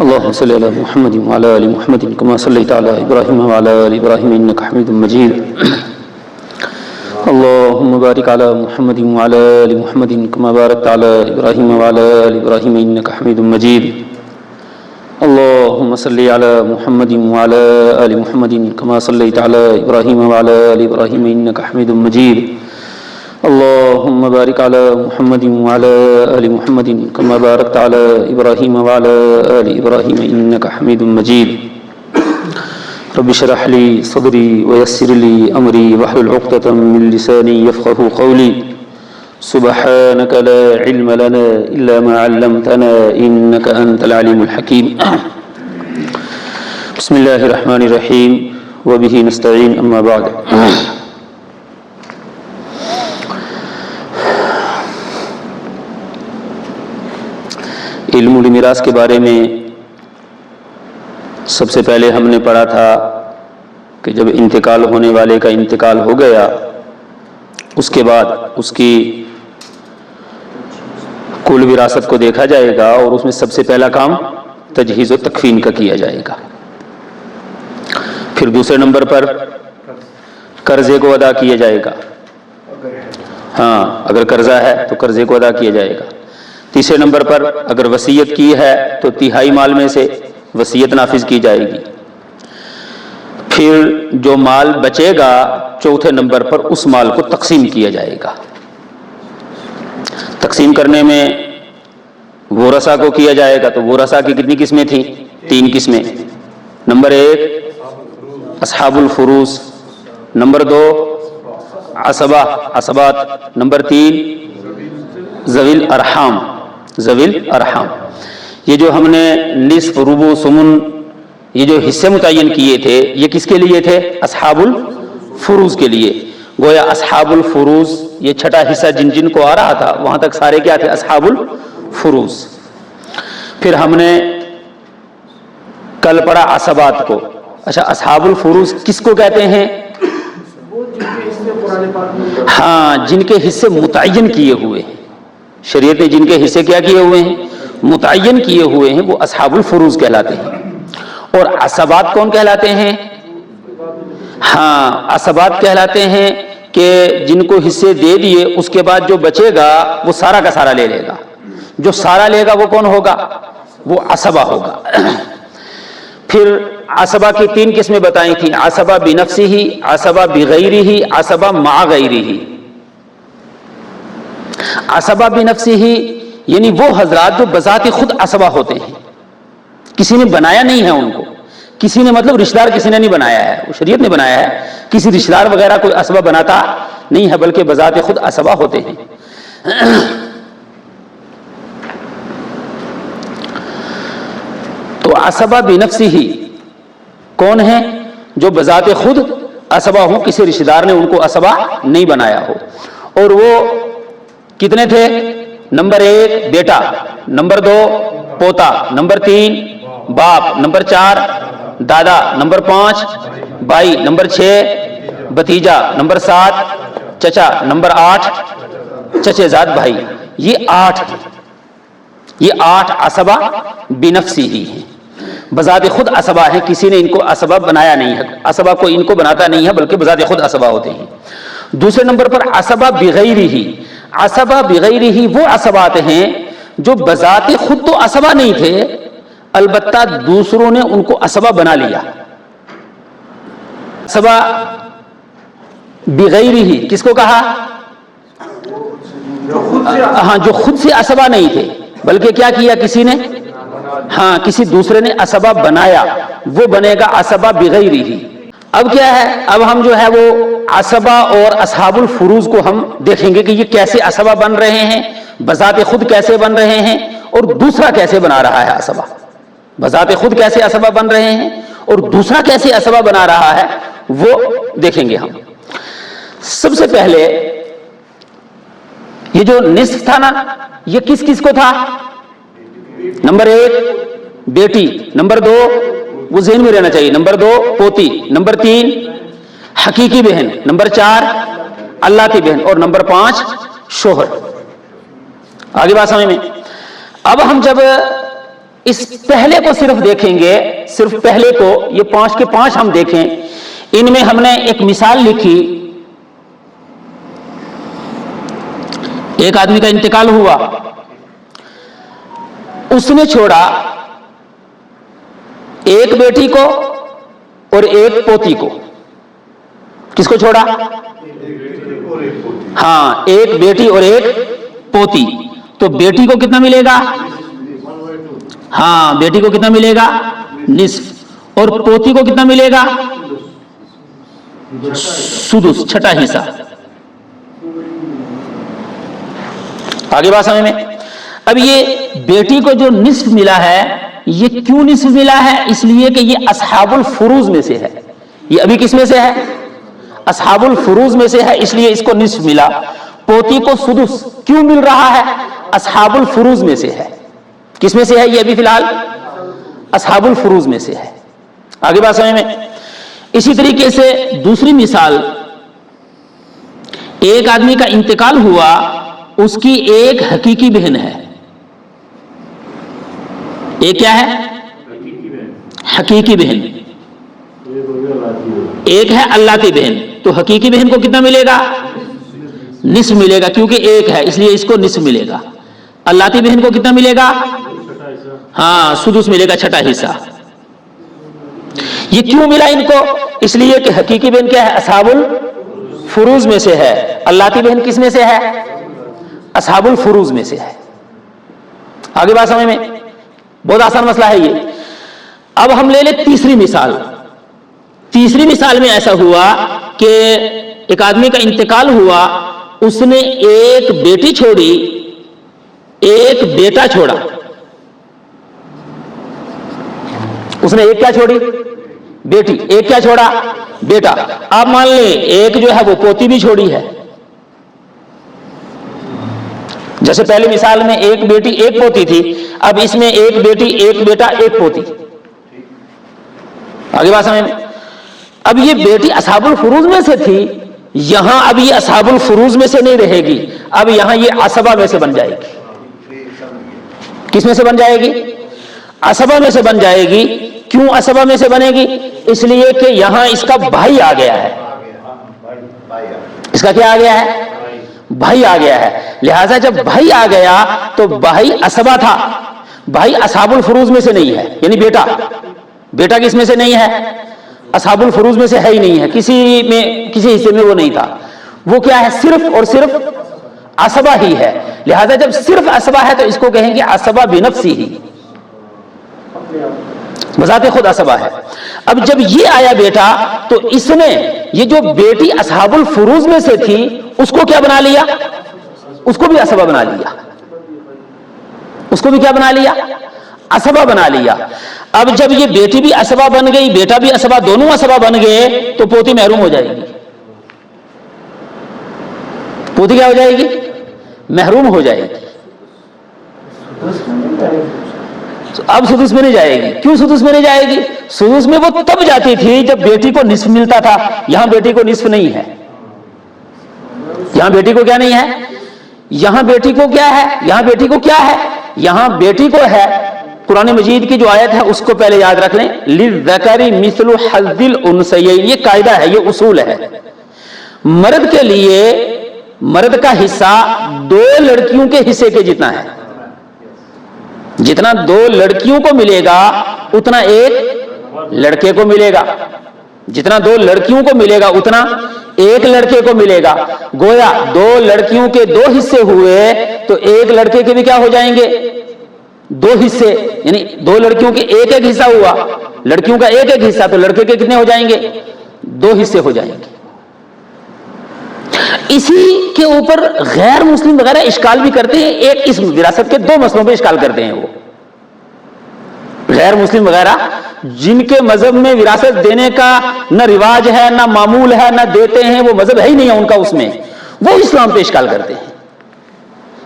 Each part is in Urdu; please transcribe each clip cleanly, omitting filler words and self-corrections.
اللهم صل على محمد وعلى ال محمد كما صليت على ابراهيم وعلى ال ابراهيم انك حميد مجيد. اللهم بارك على محمد وعلى ال محمد كما باركت على ابراهيم وعلى ال ابراهيم انك حميد مجيد. اللهم صل على محمد وعلى ال محمد كما صليت على ابراهيم وعلى ال ابراهيم انك حميد مجيد. اللهم بارك على محمد وعلى ال محمد كما باركت على ابراهيم وعلى ال ابراهيم انك حميد مجيد. رب اشرح لي صدري ويسر لي امري واحلل عقدة من لساني يفقهوا قولي. سبحانك لا علم لنا الا ما علمتنا انك انت العليم الحكيم. بسم الله الرحمن الرحيم وبه نستعين اما بعد. علم المیراث کے بارے میں سب سے پہلے ہم نے پڑھا تھا کہ جب انتقال ہونے والے کا انتقال ہو گیا اس کے بعد اس کی کل وراثت کو دیکھا جائے گا اور اس میں سب سے پہلا کام تجہیز و تکفین کا کیا جائے گا. پھر دوسرے نمبر پر قرضے کو ادا کیا جائے گا. ہاں اگر قرضہ ہے تو قرضے کو ادا کیا جائے گا. تیسرے نمبر پر اگر وصیت کی ہے تو تہائی مال میں سے وصیت نافذ کی جائے گی. پھر جو مال بچے گا چوتھے نمبر پر اس مال کو تقسیم کیا جائے گا. تقسیم کرنے میں ورثہ کو کیا جائے گا تو ورثہ کی کتنی قسمیں تھیں؟ 3 قسمیں. نمبر 1 اصحاب الفروض، نمبر 2 عصبات، نمبر 3 ذوی الارحام. یہ جو ہم نے نصف، ربع، ثمن یہ جو حصے متعین کیے تھے یہ کس کے لیے تھے؟ اصحاب الفروض کے لیے. گویا اصحاب الفروض یہ چھٹا حصہ جن کو آ رہا تھا وہاں تک سارے کیا تھے؟ اصحاب الفروض. پھر ہم نے کل پڑھا عصبات کو. اچھا اصحاب الفروض کس کو کہتے ہیں؟ ہاں جن کے حصے متعین کیے ہوئے ہیں. شریعت نے جن کے حصے کیا کیے ہوئے ہیں؟ متعین کیے ہوئے ہیں، وہ اصحاب الفروض کہلاتے ہیں. اور عصبات کون کہلاتے ہیں؟ ہاں عصبات کہلاتے ہیں کہ جن کو حصے دے دیے اس کے بعد جو بچے گا وہ سارا کا سارا لے لے گا. جو سارا لے گا وہ کون ہوگا؟ وہ عصبہ ہوگا. پھر عصبہ کی 3 قسمیں بتائی تھیں: عصبہ بنفسہ، عصبہ بغیرہ، عصبہ مع غیرہ. عصبہ بنفسہ یعنی وہ حضرات جو بذات خود عصبہ ہوتے ہیں، کسی نے بنایا نہیں ہے ان کو. کسی نے مطلب رشتہ دار کسی نے نہیں بنایا ہے، وہ شریعت نے بنایا ہے. کسی رشتہ دار وغیرہ کوئی عصبہ بناتا نہیں ہے بلکہ بذات خود عصبہ ہوتے ہیں. تو عصبہ بنفسہ کون ہے؟ جو بذات خود عصبہ ہوں، کسی رشتہ دار نے ان کو عصبہ نہیں بنایا ہو. اور وہ کتنے تھے؟ نمبر 1 بیٹا، نمبر 2 پوتا، نمبر 3 باپ، نمبر 4 دادا، نمبر 5 بھائی، نمبر 6 بھتیجا، نمبر 7 چچا، نمبر 8 چچے زاد بھائی. یہ 8 عصبہ بنفسی ہی ہیں، بذات خود عصبہ ہیں. کسی نے ان کو عصبہ بنایا نہیں ہے، عصبہ کو ان کو بناتا نہیں ہے بلکہ بذات خود عصبہ ہوتے ہیں. دوسرے نمبر پر عصبہ بغیرہ. عصبہ بغیرہ وہ عصبات ہیں جو بذات خود تو عصبہ نہیں تھے البتہ دوسروں نے ان کو عصبہ بنا لیا. عصبہ بغیرہ کس کو کہا؟ ہاں جو خود سے عصبہ نہیں تھے بلکہ کیا کیا کسی نے؟ ہاں کسی دوسرے نے عصبہ بنایا، وہ بنے گا عصبہ بغیرہ. اب کیا ہے؟ اب ہم جو ہے وہ عصبہ اور اصحاب الفروض کو ہم دیکھیں گے کہ یہ کیسے عصبہ بن رہے ہیں، بذات خود کیسے بن رہے ہیں اور دوسرا کیسے بنا رہا ہے عصبہ. بذات خود کیسے عصبہ بن رہے ہیں اور دوسرا کیسے عصبہ بنا رہا ہے وہ دیکھیں گے ہم. سب سے پہلے یہ جو نصف تھا نا یہ کس کس کو تھا؟ نمبر 1 بیٹی، نمبر 2 وہ ذہن میں رہنا چاہیے، نمبر 2 پوتی، نمبر 3 حقیقی بہن، نمبر 4 اللہ کی بہن اور نمبر 5 شوہر. آگے بات سمجھ میں. اب ہم جب اس پہلے کو صرف دیکھیں گے، صرف پہلے کو، یہ 5 کے 5 ہم دیکھیں، ان میں ہم نے ایک مثال لکھی، ایک آدمی کا انتقال ہوا، اس نے چھوڑا ایک بیٹی کو اور ایک پوتی کو۔ کس کو چھوڑا؟ ہاں، ایک بیٹی اور ایک پوتی۔ تو بیٹی کو کتنا ملے گا؟ ہاں، بیٹی کو کتنا ملے گا؟ نصف۔ اور پوتی کو کتنا ملے گا؟ سدس، چھٹا حصہ۔ آگے بات سمجھ میں؟ اب یہ بیٹی کو جو نصف ملا ہے، یہ کیوں نصف ملا ہے؟ اس لیے کہ یہ اصحاب الفروض میں سے ہے۔ یہ ابھی کس میں سے ہے؟ اصحاب الفروض میں سے ہے، اس لیے اس کو نصف ملا۔ پوتی کو سدس کیوں مل رہا ہے؟ اصحاب الفروض میں سے ہے۔ کس میں سے ہے یہ ابھی فی الحال؟ اصحاب الفروض میں سے ہے۔ آگے بات سمجھ میں؟ اسی طریقے سے دوسری مثال، ایک آدمی کا انتقال ہوا، اس کی ایک حقیقی بہن ہے۔ ایک کیا ہے؟ حقیقی بہن۔ ایک ہے اللہ کی بہن۔ تو حقیقی بہن کو کتنا ملے گا؟ نصف ملے گا، کیونکہ ایک ہے اس لیے اس کو نصف ملے گا۔ اللہ کی بہن کو کتنا ملے گا؟ ہاں، سدس ملے گا، چھٹا حصہ۔ یہ کیوں ملا ان کو؟ اس لیے کہ حقیقی بہن کیا ہے؟ اصحاب الفروض میں سے ہے۔ اللہ کی بہن کس میں سے ہے؟ اصحاب الفروض میں سے ہے۔ آگے بات سمجھ میں؟ بہت آسان مسئلہ ہے یہ۔ اب ہم لے لیں تیسری مثال۔ تیسری مثال میں ایسا ہوا کہ ایک آدمی کا انتقال ہوا، اس نے ایک بیٹی چھوڑی، ایک بیٹا چھوڑا۔ اس نے ایک کیا چھوڑی؟ بیٹی۔ ایک کیا چھوڑا؟ بیٹا۔ آپ مان لیں ایک جو ہے وہ پوتی بھی چھوڑی ہے۔ جیسے پہلی مثال میں ایک بیٹی ایک پوتی تھی، اب اس میں ایک بیٹی ایک بیٹا ایک پوتی۔ آگے بات سمجھ میں؟ اب یہ بیٹی اصحاب الفروض میں سے تھی، یہاں اب یہ اصحاب الفروض میں سے نہیں رہے گی، اب یہاں یہ عصبہ میں سے بن جائے گی۔ کس میں سے بن جائے گی؟ عصبہ میں سے بن جائے گی۔ کیوں عصبہ میں سے بنے گی؟ اس لیے کہ یہاں اس کا بھائی آ گیا ہے۔ اس کا کیا آ گیا ہے؟ بھائی آ گیا ہے۔ لہذا جب بھائی آ گیا تو بھائی عصبہ تھا، بھائی اصحاب الفروض میں سے نہیں ہے، یعنی بیٹا۔ بیٹا کس میں سے نہیں ہے؟ اصحاب الفروض میں سے ہے ہی نہیں ہے، کسی حصے میں وہ نہیں تھا۔ وہ کیا ہے؟ صرف اور صرف عصبہ ہی ہے۔ لہذا جب صرف عصبہ ہے تو اس کو کہیں گے عصبہ بنفسی ہی، بذات خود عصبہ ہے۔ اب جب یہ آیا بیٹا تو اس نے یہ جو بیٹی اصحاب الفروض میں سے تھی اس کو کیا بنا لیا؟ اس کو بھی عصبہ بنا لیا۔ اس کو بھی کیا بنا لیا؟ عصبہ بنا لیا۔ اب جب یہ بیٹی بھی عصبہ بن گئی، بیٹا بھی عصبہ، دونوں عصبہ بن گئے تو پوتی محروم ہو جائے گی۔ پوتی کیا ہو جائے گی؟ محروم ہو جائے گی۔ اب سدس میں نہیں جائے گی۔ کیوں سدس میں نہیں جائے گی؟ سدس میں وہ تب جاتی تھی جب بیٹی کو نصف ملتا تھا، یہاں بیٹی کو نصف نہیں ہے۔ یہاں بیٹی کو کیا نہیں ہے؟ یہاں بیٹی کو کیا ہے؟ یہاں بیٹی کو کیا ہے؟ یہاں بیٹی کو ہے، قرآن مجید کی جو آیت ہے اس کو پہلے یاد رکھ لیں، لِلذَّكَرِ مِثْلُ حَظِّ الْأُنثَيَيْنِ۔ یہ قاعدہ ہے، یہ اصول ہے۔ مرد کے لیے مرد کا حصہ دو لڑکیوں کے حصے کے جتنا ہے۔ جتنا دو لڑکیوں کو ملے گا اتنا ایک لڑکے کو ملے گا، جتنا دو لڑکیوں کو ملے گا اتنا ایک لڑکے کو ملے گا۔ گویا دو لڑکیوں کے دو حصے ہوئے تو ایک لڑکے کے بھی کیا ہو جائیں گے؟ دو حصے، یعنی دو لڑکیوں کے ایک ایک حصہ ہوا، لڑکیوں کا ایک ایک حصہ، تو لڑکے کے کتنے ہو جائیں گے؟ دو حصے ہو جائیں گے۔ اسی کے اوپر غیر مسلم وغیرہ اشکال بھی کرتے ہیں، ایک اس وراثت کے دو مسئلوں پہ اشکال کرتے ہیں۔ وہ غیر مسلم وغیرہ جن کے مذہب میں وراثت دینے کا نہ رواج ہے، نہ معمول ہے، نہ دیتے ہیں، وہ مذہب ہے ہی نہیں ہے ان کا، اس میں وہ اسلام پہ اشکال کرتے ہیں۔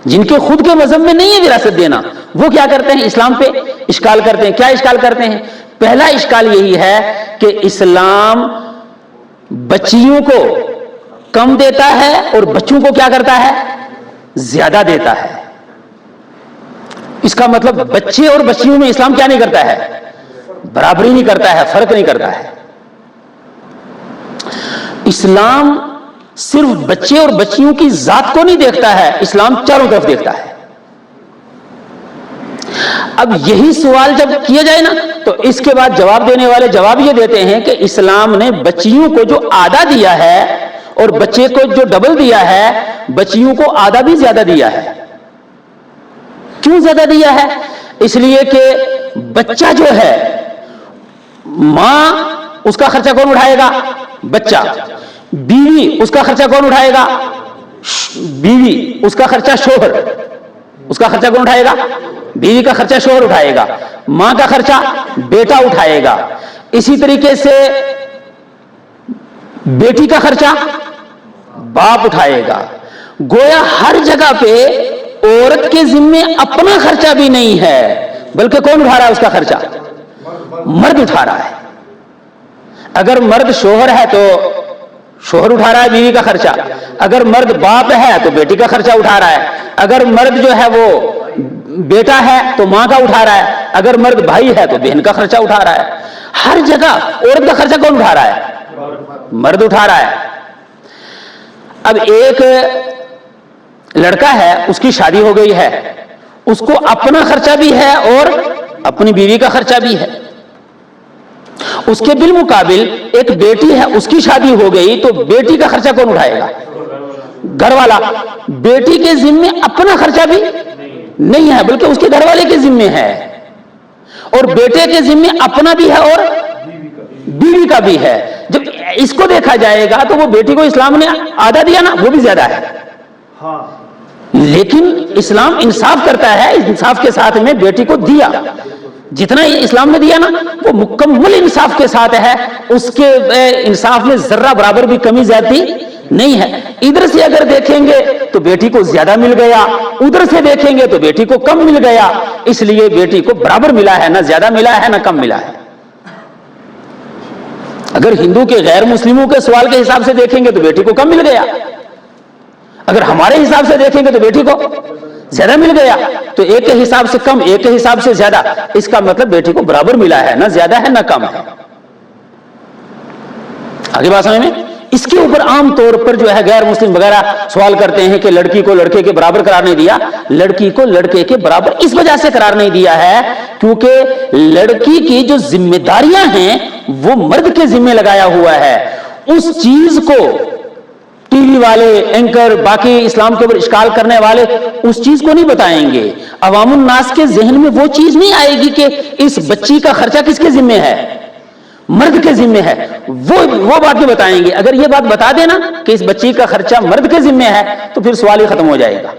جن کے خود کے مذہب میں نہیں ہے وراثت دینا، وہ کیا کرتے ہیں؟ اسلام پہ اشکال کرتے ہیں۔ کیا اشکال کرتے ہیں؟ پہلا اشکال یہی ہے کہ اسلام بچیوں کو کم دیتا ہے اور بچوں کو کیا کرتا ہے؟ زیادہ دیتا ہے۔ اس کا مطلب بچے اور بچیوں میں اسلام کیا نہیں کرتا ہے؟ برابری نہیں کرتا ہے، فرق نہیں کرتا ہے۔ اسلام صرف بچے اور بچیوں کی ذات کو نہیں دیکھتا ہے، اسلام چاروں طرف دیکھتا ہے۔ اب یہی سوال جب کیا جائے نا تو اس کے بعد جواب دینے والے جواب یہ دیتے ہیں کہ اسلام نے بچیوں کو جو آدھا دیا ہے اور بچے کو جو ڈبل دیا ہے، بچیوں کو آدھا بھی زیادہ دیا ہے۔ کیوں زیادہ دیا ہے؟ اس لیے کہ بچہ جو ہے، ماں اس کا خرچہ کون اٹھائے گا؟ بچہ۔ بیوی اس کا خرچہ کون اٹھائے گا؟ بیوی۔ اس کا خرچہ شوہر، اس کا خرچہ کون اٹھائے گا؟ بیوی کا خرچہ شوہر اٹھائے گا۔ ماں کا خرچہ بیٹا اٹھائے گا۔ اسی طریقے سے بیٹی کا خرچہ باپ اٹھائے گا۔ گویا ہر جگہ پہ عورت کے ذمے اپنا خرچہ بھی نہیں ہے، بلکہ کون اٹھا رہا ہے اس کا خرچہ؟ مرد اٹھا رہا ہے۔ اگر مرد شوہر ہے تو شوہر اٹھا رہا ہے بیوی کا خرچہ، اگر مرد باپ ہے تو بیٹی کا خرچہ اٹھا رہا ہے، اگر مرد جو ہے وہ بیٹا ہے تو ماں کا اٹھا رہا ہے، اگر مرد بھائی ہے تو بہن کا خرچہ اٹھا رہا ہے۔ ہر جگہ عورت کا خرچہ کون اٹھا رہا ہے؟ مرد اٹھا رہا ہے۔ اب ایک لڑکا ہے، اس کی شادی ہو گئی ہے، اس کو اپنا خرچہ بھی ہے اور اپنی بیوی کا خرچہ بھی ہے۔ اس کے بالمقابل ایک بیٹی ہے، اس کی شادی ہو گئی تو بیٹی کا خرچہ کون اٹھائے گا؟ گھر والا۔ بیٹی کے ذمے اپنا خرچہ بھی نہیں ہے، بلکہ اس کے گھر والے کے ذمے ہے، اور بیٹے کے ذمے اپنا بھی ہے اور بیوی کا بھی ہے۔ جب اس کو دیکھا جائے گا تو وہ بیٹی کو اسلام نے آدھا دیا نا، وہ بھی زیادہ ہے۔ لیکن اسلام انصاف کرتا ہے، انصاف کے ساتھ میں بیٹی کو دیا جتنا اسلام نے دیا نا وہ مکمل انصاف کے ساتھ ہے، اس کے انصاف میں ذرہ برابر بھی کمی زیادتی نہیں ہے۔ ادھر سے اگر دیکھیں گے تو بیٹی کو زیادہ مل گیا، ادھر سے دیکھیں گے تو بیٹی کو کم مل گیا، اس لیے بیٹی کو برابر ملا ہے، نہ زیادہ ملا ہے نہ کم ملا ہے۔ اگر ہندو کے غیر مسلموں کے سوال کے حساب سے دیکھیں گے تو بیٹی کو کم مل گیا، اگر ہمارے حساب سے دیکھیں گے تو بیٹی کو زیادہ مل گیا۔ تو ایک کے حساب سے کم، ایک کے حساب سے زیادہ، اس کا مطلب بیٹی کو برابر ملا ہے، نہ زیادہ ہے نہ کم ہے۔ آگے بات سمجھ میں؟ اس کے اوپر عام طور پر جو ہے غیر مسلم وغیرہ سوال کرتے ہیں کہ لڑکی کو لڑکے کے برابر قرار نہیں دیا۔ لڑکی کو لڑکے کے برابر اس وجہ سے قرار نہیں دیا ہے کیونکہ لڑکی کی جو ذمہ داریاں ہیں وہ مرد کے ذمہ لگایا ہوا ہے۔ اس چیز کو ٹی وی والے، اینکر، باقی اسلام کے اوپر اشکال کرنے والے اس چیز کو نہیں بتائیں گے۔ عوام الناس کے ذہن میں وہ چیز نہیں آئے گی کہ اس بچی کا خرچہ کس کے ذمہ ہے؟ مرد کے ذمہ ہے، وہ بات نہیں بتائیں گے۔ اگر یہ بات بتا دینا کہ اس بچی کا خرچہ مرد کے ذمہ ہے تو پھر سوال ہی ختم ہو جائے گا،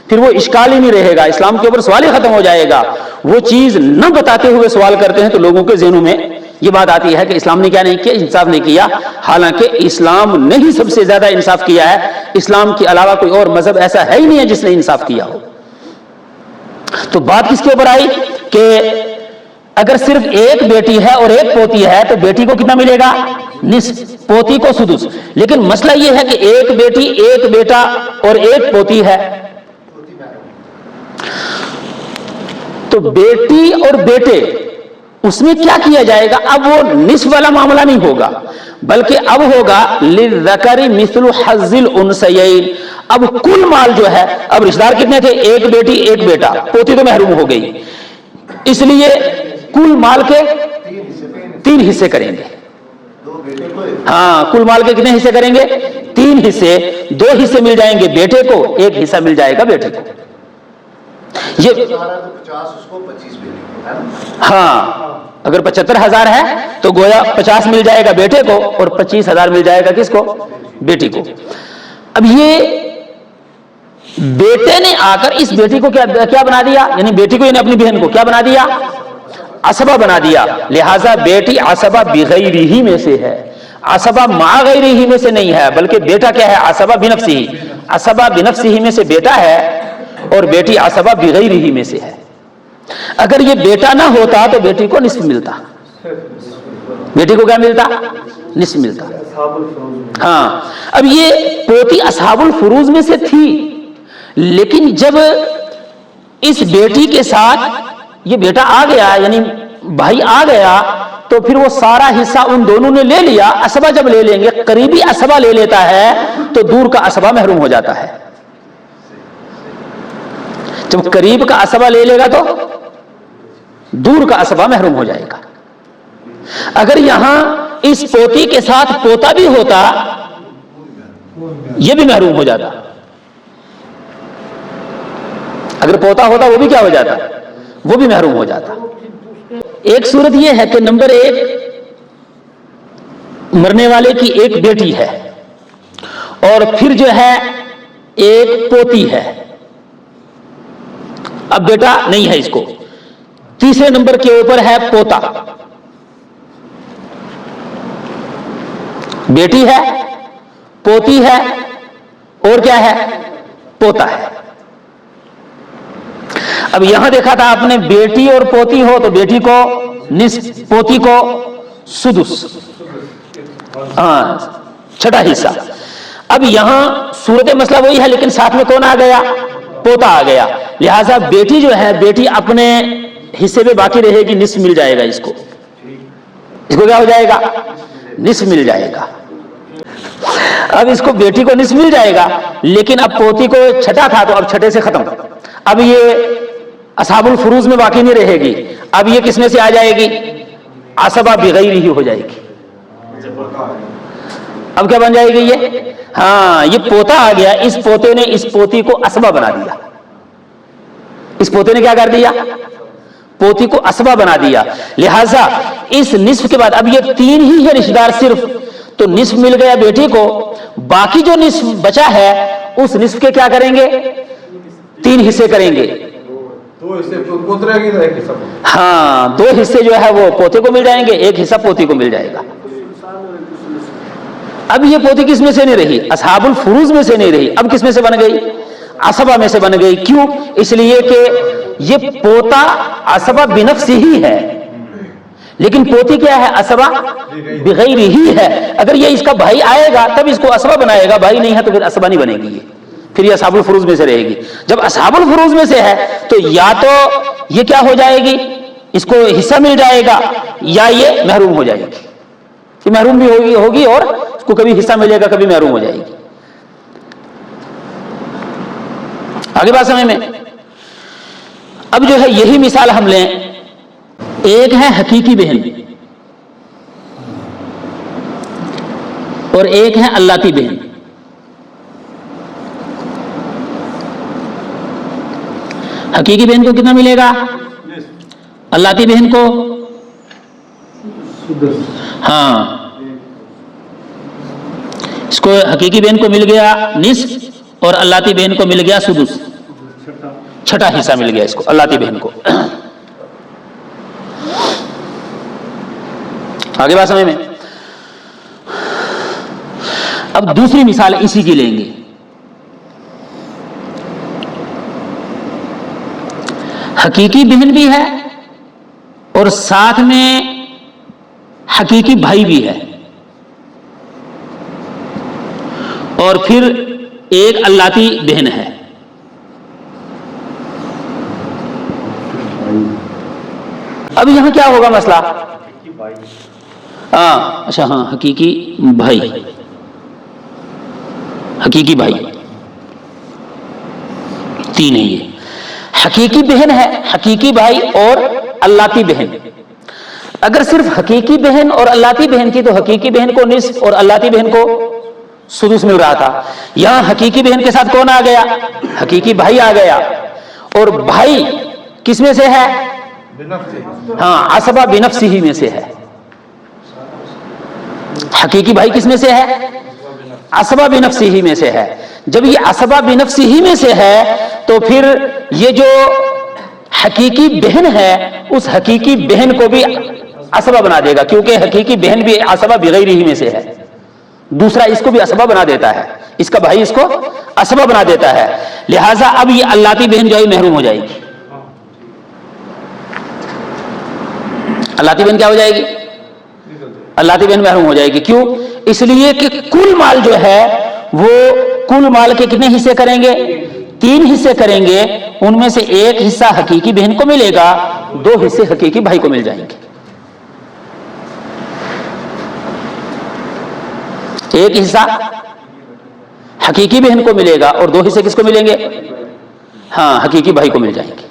پھر وہ اشکال ہی نہیں رہے گا، اسلام کے اوپر سوال ہی ختم ہو جائے گا۔ وہ چیز نہ بتاتے ہوئے سوال کرتے ہیں تو لوگوں کے ذہنوں میں یہ بات آتی ہے کہ اسلام نے کیا نہیں کیا، انصاف نہیں کیا، حالانکہ اسلام نے ہی سب سے زیادہ انصاف کیا ہے۔ اسلام کے علاوہ کوئی اور مذہب ایسا ہے ہی نہیں ہے جس نے انصاف کیا ہو۔ تو بات کس کے اوپر آئی کہ اگر صرف ایک بیٹی ہے اور ایک پوتی ہے تو بیٹی کو کتنا ملے گا؟ نصف، پوتی کو سدس۔ لیکن مسئلہ یہ ہے کہ ایک بیٹی، ایک بیٹا اور ایک پوتی ہے، تو بیٹی اور بیٹے اس میں کیا کیا جائے گا؟ اب وہ نصف والا معاملہ نہیں ہوگا، بلکہ اب ہوگا للذکر مثل حظ الانثیین۔ اب کل مال جو ہے، اب رشتہ دار کتنے تھے؟ ایک بیٹی ایک بیٹا، پوتی تو محروم ہو گئی، اس لیے کل مال کے 3 حصے کریں گے۔ ہاں، کل مال کے کتنے حصے کریں گے؟ 3 حصے۔ 2 حصے مل جائیں گے بیٹے کو، 1 حصہ مل جائے گا بیٹے کو۔ یہ ہاں، اگر 75,000 ہے تو گویا 50 مل جائے گا بیٹے کو اور 25,000 مل جائے گا کس کو؟ بیٹی کو۔ اب یہ بیٹے نے آ کر اس بیٹی کو کیا بنا دیا، یعنی بیٹی کو، یعنی اپنی بہن کو کیا بنا دیا؟ عصبہ بنا دیا۔ لہذا بیٹی عصبہ بغیرہ میں سے ہے، عصبہ مع غیرہ میں سے نہیں ہے، بلکہ بیٹا کیا ہے؟ عصبہ بنفسہ، عصبہ بنفسہ میں سے بیٹا ہے اور بیٹی عصبہ بغیرہ میں سے ہے۔ اگر یہ بیٹا نہ ہوتا تو بیٹی کو نصف ملتا، بیٹی کو کیا ملتا؟ نصف ملتا۔ ہاں، اب یہ پوتی اصحاب الفروض میں سے تھی، لیکن جب اس بیٹی کے ساتھ یہ بیٹا آ گیا یعنی بھائی آ گیا تو پھر وہ سارا حصہ ان دونوں نے لے لیا. عصبہ جب لے لیں گے, قریبی عصبہ لے لیتا ہے تو دور کا عصبہ محروم ہو جاتا ہے. جب قریب کا عصبہ لے لے گا تو دور کا عصبہ محروم ہو جائے گا. اگر یہاں اس پوتی کے ساتھ پوتا بھی ہوتا یہ بھی محروم ہو جاتا. اگر پوتا ہوتا وہ بھی کیا ہو جاتا, وہ بھی محروم ہو جاتا. ایک صورت یہ ہے کہ نمبر 1 مرنے والے کی ایک بیٹی ہے اور پھر جو ہے ایک پوتی ہے. اب بیٹا نہیں ہے اس کو. تیسرے نمبر کے اوپر ہے پوتا. بیٹی ہے, پوتی ہے اور کیا ہے, پوتا ہے. اب یہاں دیکھا تھا آپ نے بیٹی اور پوتی ہو تو بیٹی کو نصف, پوتی کو سدس, چھٹا حصہ. اب یہاں صورت مسئلہ وہی ہے لیکن ساتھ میں کون آ گیا, پوتا آ گیا. لہذا بیٹی جو ہے بیٹی اپنے حصے میں باقی رہے گی, نصف مل جائے گا اس کو. اس کو کیا ہو جائے گا, نصف مل جائے گا. اب اس کو بیٹی کو نصف مل جائے گا لیکن اب پوتی کو چھٹا تھا تو اب چھٹے سے ختم. اب یہ اصحاب الفروض میں باقی نہیں رہے گی. اب یہ کس میں سے آ جائے گی, عصبہ بغیر ہی ہو جائے گی. اب کیا بن جائے گی یہ, ہاں یہ پوتا آ گیا. اس پوتے نے اس پوتی کو عصبہ بنا دیا. اس پوتے نے کیا کر دیا, پوتی کو عصبہ بنا دیا. لہذا اس نصف کے بعد اب یہ 3 ہی ہے رشتہ دار صرف, تو نصف مل گیا بیٹی کو. باقی جو نصف بچا ہے اس نصف کے کیا کریں گے, 3 حصے کریں گے. 2 حصے پوترے کی, 1 حصہ, ہاں 2 حصے جو ہے وہ پوتے کو مل جائیں گے, 1 حصہ پوتی کو مل جائے گا. اب یہ پوتی کس میں سے نہیں رہی, اصحاب الفروض میں سے نہیں رہی. اب کس میں سے بن گئی, عصبہ میں سے بن گئی. کیوں, اس لیے کہ یہ پوتا عصبہ بنفس ہی ہے لیکن پوتی کیا ہے, عصبہ بغیر ہی ہے. اگر یہ اس کا بھائی آئے گا تب اس کو عصبہ بنائے گا, بھائی نہیں ہے تو پھر عصبہ نہیں بنے گی. پھر یہ اصحاب الفروض میں سے رہے گی. جب اصحاب الفروض میں سے ہے تو یا تو یہ کیا ہو جائے گی, اس کو حصہ مل جائے گا, یا یہ محروم ہو جائے گی. یہ محروم بھی ہوگی اور اس کو کبھی حصہ ملے گا کبھی محروم ہو جائے گی. آگے بات سمجھ میں. اب جو ہے یہی مثال ہم لیں, ایک ہے حقیقی بہن اور ایک ہے اللاتی بہن. حقیقی بہن کو کتنا ملے گا, اللاتی بہن کو, ہاں اس کو حقیقی بہن کو مل گیا نصف اور اللاتی بہن کو مل گیا سدس, چھٹا حصہ مل گیا اس کو, اللاتی بہن کو. آگے بات سمجھ میں. اب دوسری مثال اسی کی لیں گے. حقیقی بہن بھی ہے اور ساتھ میں حقیقی بھائی بھی ہے اور پھر ایک اللاتی بہن ہے. اب یہاں کیا ہوگا مسئلہ, اچھا ہاں حقیقی بھائی, حقیقی بھائی 3 ہے. یہ حقیقی بہن ہے, حقیقی بھائی اور اللاتی بہن. اگر صرف حقیقی بہن اور اللاتی بہن تھی تو حقیقی بہن کو نصف اور اللاتی بہن کو سدس مل رہا تھا. یہاں حقیقی بہن کے ساتھ کون آ گیا, حقیقی بھائی آ گیا. اور بھائی کس میں سے ہے, ہاں عصبہ بنفس ہی میں سے ہے. حقیقی بھائی کس میں سے ہے, عصبہ بنفس ہی میں سے ہے. جب یہ عصبہ بنفس ہی میں سے ہے تو پھر یہ جو حقیقی بہن ہے اس حقیقی بہن کو بھی عصبہ بنا دے گا, کیونکہ حقیقی بہن بھی عصبہ بغیر ہی میں سے ہے. دوسرا اس کو بھی عصبہ بنا دیتا ہے, اس کا بھائی اس کو عصبہ بنا دیتا ہے. لہذا اب یہ اللاتی بہن جو ہے محروم ہو جائے گی. اللاتی بہن کیا ہو جائے گی, اللاتی بہن محروم ہو جائے گی. کیوں, اس لیے کہ کل مال جو ہے وہ کل مال کے کتنے حصے کریں گے, 3 حصے کریں گے، ان میں سے ایک حصہ حقیقی بہن کو ملے گا، 2 حصے حقیقی بھائی کو مل جائیں گے۔ ایک حصہ حقیقی بہن کو ملے گا اور 2 حصے کس کو ملیں گے؟ ہاں، حقیقی بھائی کو مل جائیں گے۔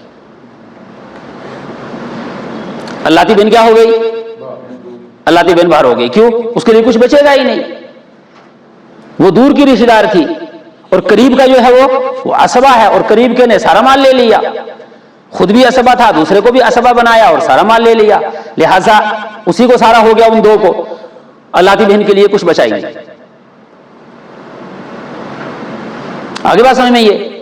اللاتی بہن کیا ہو گئی؟ اللاتی بہن باہر ہو گئی۔ کیوں؟ اس کے لیے کچھ بچے گا ہی نہیں، وہ دور کی رشتہ دار تھی، اور قریب کا جو ہے وہ عصبہ ہے، اور قریب کے نے سارا مال لے لیا، خود بھی عصبہ تھا، دوسرے کو بھی عصبہ بنایا اور سارا مال لے لیا، لہذا اسی کو سارا ہو گیا، ان 2 کو، اللاتی بہن کے لیے کچھ بچا ہی نہیں۔ آگے بات سمجھ میں یہ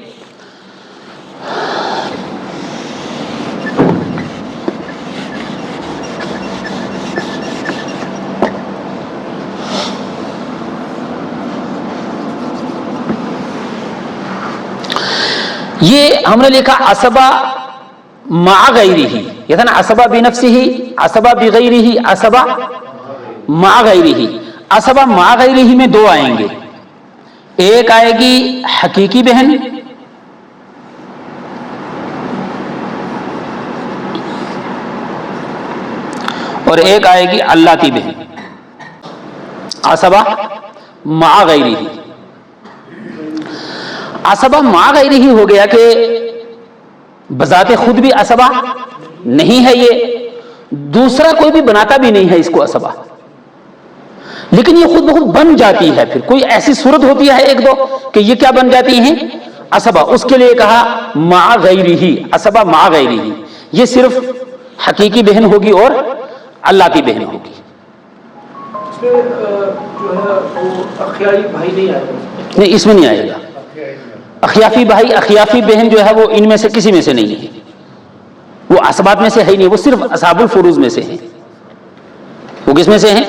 ہم نے لکھا عصبہ مع غیرہ، یہ تھا نا، عصبہ بنفسہ، عصبہ بغیرہ، عصبہ مع غیرہ۔ عصبہ مع غیرہ میں 2 آئیں گے، ایک آئے گی حقیقی بہن اور ایک آئے گی اللاتی بہن۔ عصبہ مع غیرہ، عصبہ مع غیرہ ہو گیا کہ بذات خود بھی عصبہ نہیں ہے، یہ دوسرا کوئی بھی بناتا بھی نہیں ہے اس کو عصبہ، لیکن یہ خود بخود بن جاتی ہے۔ پھر کوئی ایسی صورت ہوتی ہے 1-2 کہ یہ کیا بن جاتی ہیں؟ عصبہ۔ اس کے لیے کہا مع غیرہ، عصبہ مع غیرہ، یہ صرف حقیقی بہن ہوگی اور اللاتی بہن ہوگی۔ اس میں جو ہے وہ اخیائی بھائی نہیں آئے گا؟ نہیں، اس میں نہیں آئے گا۔ اخیافی بھائی، اخیافی بہن جو ہے وہ ان میں سے کسی میں سے نہیں ہے، وہ عصبات میں سے ہے ہی نہیں، وہ صرف اصحاب الفروض میں سے ہیں۔ وہ کس میں سے ہیں؟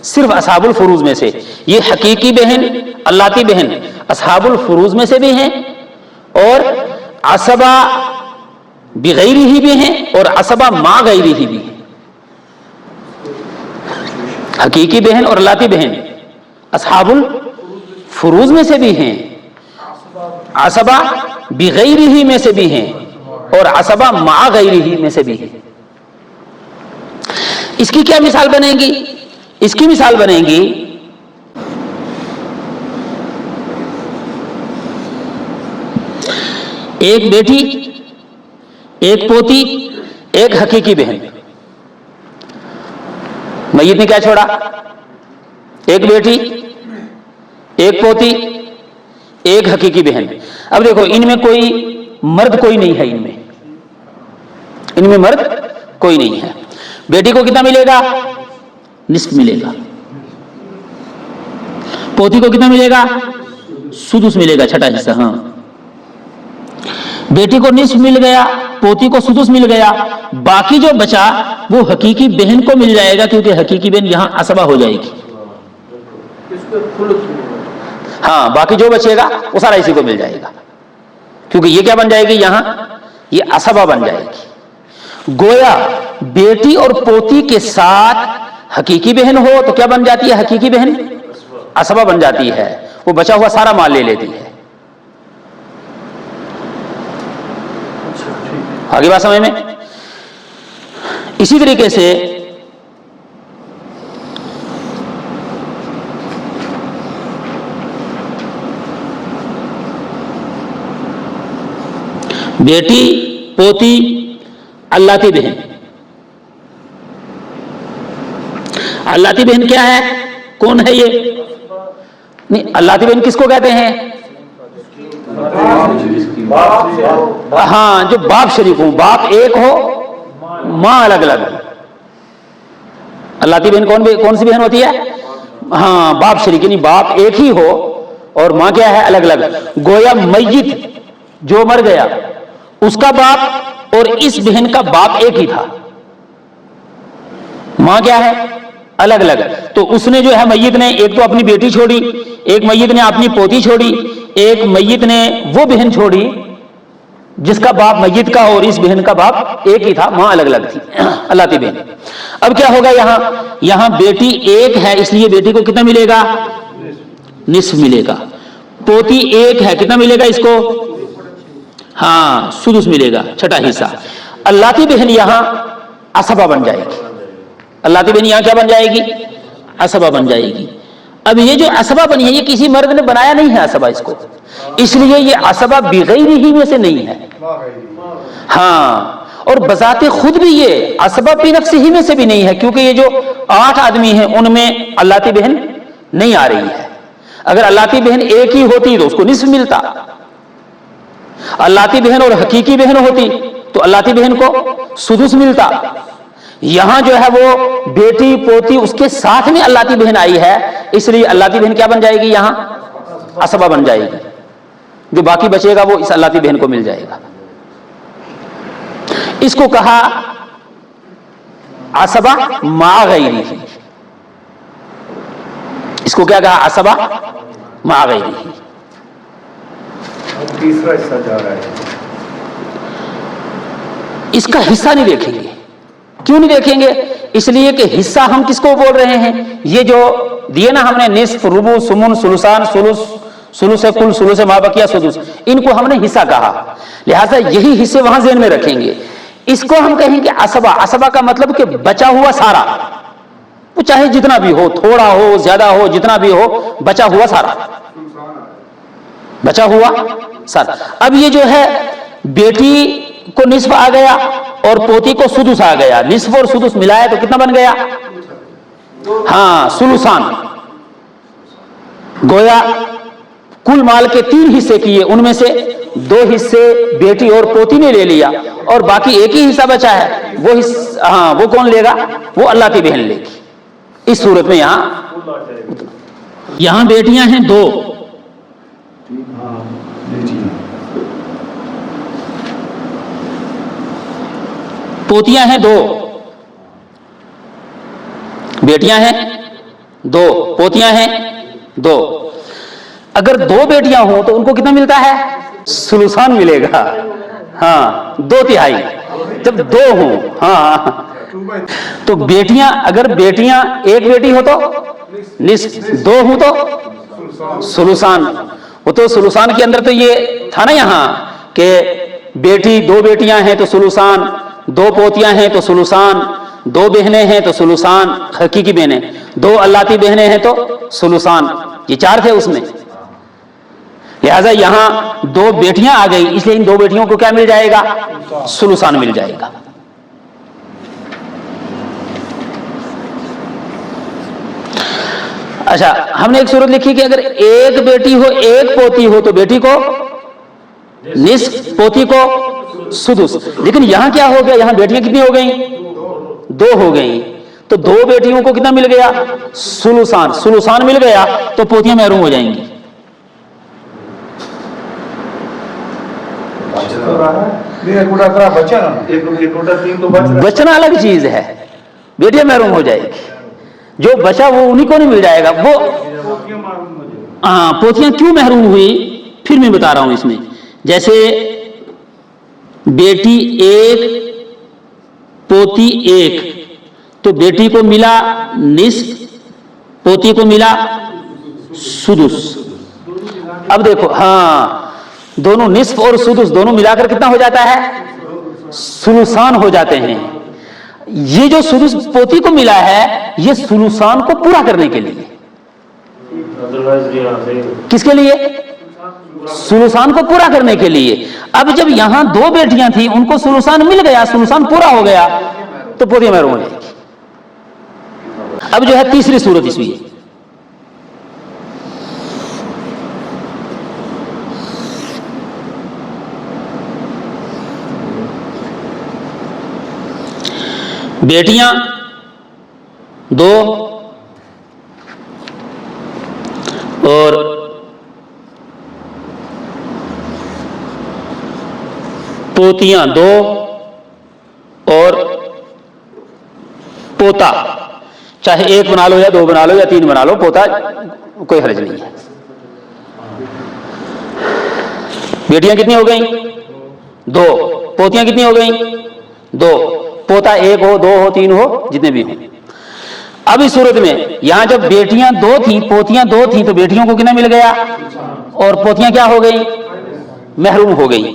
صرف اصحاب الفروض میں سے۔ یہ حقیقی بہن، اللاتی بہن اصحاب الفروض میں سے بھی ہیں، اور عصبہ بغیرہ بھی ہیں، اور عصبہ مع غیرہ بھی ہیں۔ حقیقی بہن اور اللاتی بہن اصحاب الفروض میں سے بھی ہیں، عصبہ بغیرہ میں سے بھی ہیں، اور عصبہ مع غیرہ میں سے بھی ہیں۔ اس کی کیا مثال بنے گی؟ اس کی مثال بنے گی ایک بیٹی، ایک پوتی، ایک حقیقی بہن۔ میت نے کیا چھوڑا؟ ایک بیٹی، ایک پوتی، ایک حقیقی بہن۔ اب دیکھو، ان میں کوئی مرد کوئی نہیں ہے، ان میں مرد کوئی نہیں ہے۔ بیٹی کو کتنا ملے گا؟ نصف ملے گا۔ پوتی کو کتنا ملے گا؟ سدس ملے گا، چھٹا حصہ۔ ہاں، بیٹی کو نصف مل گیا، پوتی کو سدس مل گیا، باقی جو بچا وہ حقیقی بہن کو مل جائے گا، کیونکہ حقیقی بہن یہاں عصبہ ہو جائے گی۔ ہاں، باقی جو بچے گا وہ سارا اسی کو مل جائے گا، کیونکہ یہ کیا بن جائے گی؟ یہاں یہ عصبہ بن جائے گی۔ گویا بیٹی اور پوتی کے ساتھ حقیقی بہن ہو تو کیا بن جاتی ہے؟ حقیقی بہن عصبہ بن جاتی ہے، وہ بچا ہوا سارا مال لے لیتی ہے۔ آگے بات سمجھ میں؟ اسی طریقے سے بیٹی، پوتی، اللاتی بہن۔ اللاتی بہن کیا ہے؟ کون ہے یہ؟ نہیں، اللاتی بہن کس کو کہتے ہیں؟ ہاں، جو باپ شریک ہوں، باپ ایک ہو، ماں الگ الگ۔ اللاتی بہن کون سی بہن ہوتی ہے؟ ہاں، باپ شریک، یعنی باپ ایک ہی ہو اور ماں کیا ہے؟ الگ الگ۔ گویا میت جو مر گیا اس کا باپ اور اس بہن کا باپ ایک ہی تھا، ماں کیا ہے؟ الگ الگ۔ تو اس نے جو ہے میت نے ایک تو اپنی بیٹی چھوڑی، ایک میت نے اپنی پوتی چھوڑی، ایک میت نے وہ بہن چھوڑی جس کا باپ میت کا اور اس بہن کا باپ ایک ہی تھا، ماں الگ الگ تھی، اللاتی بہن۔ اب کیا ہوگا؟ یہاں بیٹی ایک ہے، اس لیے بیٹی کو کتنا ملے گا؟ نصف ملے گا۔ پوتی ایک ہے، کتنا ملے گا اس کو؟ ہاں سدس ملے گا، چھٹا حصہ. اللاتی بہن یہاں عصبہ بن جائے گی. اللاتی بہن یہاں کیا بن جائے گی؟ عصبہ بن جائے گی. اب یہ جو عصبہ بنی ہے یہ کسی مرد نے بنایا نہیں ہے عصبہ اس کو، اس لیے یہ عصبہ بغیر ہی میں سے نہیں ہے. ہاں اور بذات خود بھی یہ عصبہ فی نفس ہی میں سے بھی نہیں ہے، کیونکہ یہ جو 8 آدمی ہیں ان میں اللاتی بہن نہیں آ رہی ہے. اگر اللاتی بہن ایک ہی ہوتی تو اس کو نصف ملتا، اللاتی بہن اور حقیقی بہن ہوتی تو اللاتی بہن کو سدس ملتا. یہاں جو ہے وہ بیٹی پوتی اس کے ساتھ میں اللاتی بہن آئی ہے، اس لیے اللاتی بہن کیا بن جائے گی؟ یہاں عصبہ بن جائے گی. جو باقی بچے گا وہ اس اللاتی بہن کو مل جائے گا. اس کو کہا عصبہ ما غیری. اس کو کیا کہا؟ عصبہ ما غیری. تیسرا حصہ جا رہا ہے، اس کا حصہ نہیں دیکھیں گے. کیوں نہیں دیکھیں گے؟ اس لیے کہ حصہ ہم کس کو بول رہے ہیں؟ یہ جو دیے نا ہم نے نصف، ربع، ثمن، ثلثان، ثلث، ثلث کل، ثلث ما بقیہ، سدس، ان کو ہم نے حصہ کہا. لہذا یہی حصے وہاں ذہن میں رکھیں گے. اس کو ہم کہیں گے عصبہ. عصبہ کا مطلب کہ بچا ہوا سارا، وہ چاہے جتنا بھی ہو، تھوڑا ہو زیادہ ہو، جتنا بھی ہو، بچا ہوا سارا، بچا ہوا سارا. اب یہ جو ہے بیٹی کو نصف آ گیا اور پوتی کو سدس آ گیا. نصف اور سدس ملایا تو کتنا بن گیا؟ ہاں ثلثان. گویا کل مال کے 3 حصے کیے، ان میں سے 2 حصے بیٹی اور پوتی نے لے لیا اور باقی ایک ہی حصہ بچا ہے. وہ ہاں وہ کون لے گا؟ وہ اللہ کی بہن لے گی. اس صورت میں یہاں بیٹیاں ہیں 2، پوتیاں ہیں 2. بیٹیاں ہیں 2، پوتیاں ہیں 2. اگر 2 بیٹیاں ہوں تو ان کو کتنا ملتا ہے؟ ثلثان ملے گا. ہاں 2/3 جب 2 ہوں. ہاں تو بیٹیاں، اگر بیٹیاں ایک بیٹی ہو تو نصف، 2 ہوں تو ثلثان. وہ تو ثلثان کے اندر تو یہ تھا نا یہاں کہ بیٹی 2 بیٹیاں ہیں تو ثلثان، 2 پوتیاں ہیں تو ثلثان، 2 بہنیں ہیں تو ثلثان حقیقی بہنیں، 2 اللاتی بہنیں ہیں تو ثلثان. یہ 4 تھے اس میں. لہذا یہاں 2 بیٹیاں آ گئی، اس لیے ان 2 بیٹیوں کو کیا مل جائے گا؟ ثلثان مل جائے گا. اچھا ہم نے ایک صورت لکھی کہ اگر ایک بیٹی ہو ایک پوتی ہو تو بیٹی کو نصف، پوتی کو سدس. لیکن یہاں کیا ہو گیا؟ یہاں بیٹیاں کتنی ہو گئیں؟ 2 ہو گئیں. تو 2 بیٹیوں کو کتنا مل گیا؟ ثلثان. ثلثان مل گیا تو پوتیاں محروم ہو جائیں گی. بچنا الگ چیز ہے، بیٹیاں محروم ہو جائے گی. جو بچا وہ انہیں کو نہیں مل جائے گا. وہ پوتیاں کیوں محروم ہوئی پھر میں بتا رہا ہوں. اس میں جیسے بیٹی 1 پوتی 1 تو بیٹی کو ملا نصف، پوتی کو ملا سدس. اب دیکھو ہاں دونوں نصف اور سدس دونوں ملا کر کتنا ہو جاتا ہے؟ ثلثان ہو جاتے ہیں. یہ جو سدس پوتی کو ملا ہے یہ ثلثان کو پورا کرنے کے لیے. کس کے لیے؟ ثلثان کو پورا کرنے کے لیے. اب جب یہاں 2 بیٹیاں تھیں ان کو ثلثان مل گیا، ثلثان پورا ہو گیا تو پوتیاں محروم ہو جائے گی. اب جو ہے تیسری صورت اس میں بیٹیاں 2 اور پوتیاں 2 اور پوتا، چاہے 1 بنا لو یا 2 بنا لو یا 3 بنا لو، پوتا کوئی حرج نہیں ہے. بیٹیاں کتنی ہو گئیں؟ 2. پوتیاں کتنی ہو گئیں؟ 2. پوتا 1 ہو، 2 ہو، 3 ہو، جتنے بھی ہوں. اب اس صورت میں یہاں جب بیٹیاں 2 تھیں، پوتیاں 2 تھیں تو بیٹیوں کو کتنا مل گیا اور پوتیاں کیا ہو گئی؟ محروم ہو گئی.